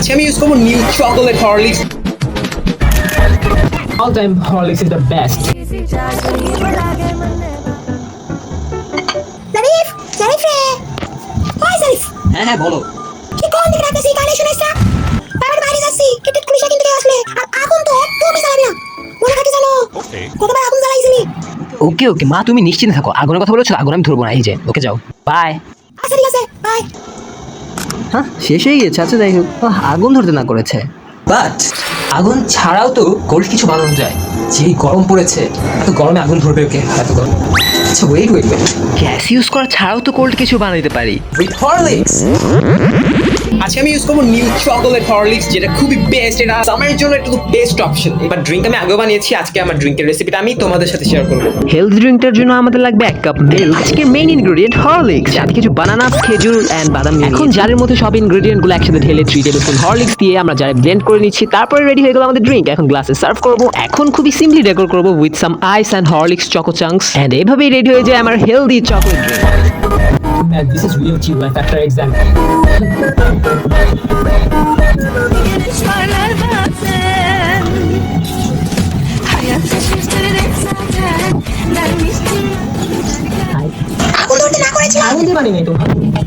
আজকে আমি ইউজ করবো new chocolate Horlicks. All time Horlicks is the best. Zarif Zarif রে ওই জারিফ হ্যাঁ বলো। কি কোন দিকে রাখতেছি কানে শুনিস না বাবার বাইরে যাচ্ছি টিকিট খুলিসা কিন্তু আসলে আর আগুন তো তুমি জ্বালাবি না মনে থাকে জানো কতবার আগুন জ্বালাইছিলি। ওকে ওকে মা, তুমি নিশ্চিন্তে থাকো, আগুনের কথা বলেছো, আগুন আমি ধরবো না। এই যে ওকে, যাও, বাই। আচ্ছা ঠিক আছে বাই। হ্যাঁ, শেষ হয়ে গেছে। আচ্ছা যাই হোক, আগুন ধরতে না করেছে, বাট আগুন ছাড়াও তো গোল্ড কিছু বানানো যায়। যেই গরম পড়েছে, এত গরমে আগুন ধরবে ওকে? এত গরম। আচ্ছা wait wait wait, gas use করা ছাড়াও তো কোল্ড কিছু বানাতে পারি উইথ হরলিক্স। আজকে আমি ইউজ করবো নিউ চকোলেট হরলিক্স, যেটা খুবই বেস্ট। এটা সামারের জন্য একটু বেস্ট অপশন। এবার ড্রিঙ্ক আমি আগেও বানিয়েছি, আজকে আমার ড্রিঙ্কের রেসিপিটা আমি তোমাদের সাথে শেয়ার করবো। হেলথ ড্রিঙ্কটার জন্য আমাদের লাগবে 1 কাপ মিল্ক। আজকের মেইন ইনগ্রেডিয়েন্ট হরলিক্স, সাথে কিছু বানানা, খেজুর এন্ড বাদাম। এখন জারের মধ্যে সব ইনগ্রেডিয়েন্ট গুলো একসাথে ঢেলে 3 টেবিলস্পুন হরলিক্স দিয়ে আমরা জারে ব্লেন্ড করে নিচ্ছি। তারপরে রেডি হয়ে গেল আমাদের ড্রিঙ্ক। এখন গ্লাসে সার্ভ করব। এখন খুবই সিম্পলি ডেকোর করব with some ice and Horlicks choco chunks, and এইভাবেই রেডি হয়ে যায় আমার healthy chocolate drink. Man, this is real chill life after exam. আগুন ধরতে না করেছিলাম আগুন দিয়ে বানিয়ে তো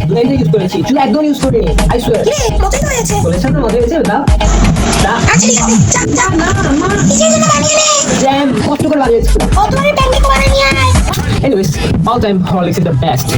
দুটাই ইউজ করেছি, চুল একদম ইউজ করিনি। I swear. কি রে মজা তো হয়েছে। বলেছেন না মজা হয়েছে? দাও দাও। আচ্ছা ঠিক আছে চাপ চাপ না মা কিসের জন্য বানিয়ে নে জ্যাম কষ্ট করে বানিয়েছি। ও তোমার প্যান্ডেল বানিয়ে নিয়ে আয়। Anyways, all time Horlicks is the best.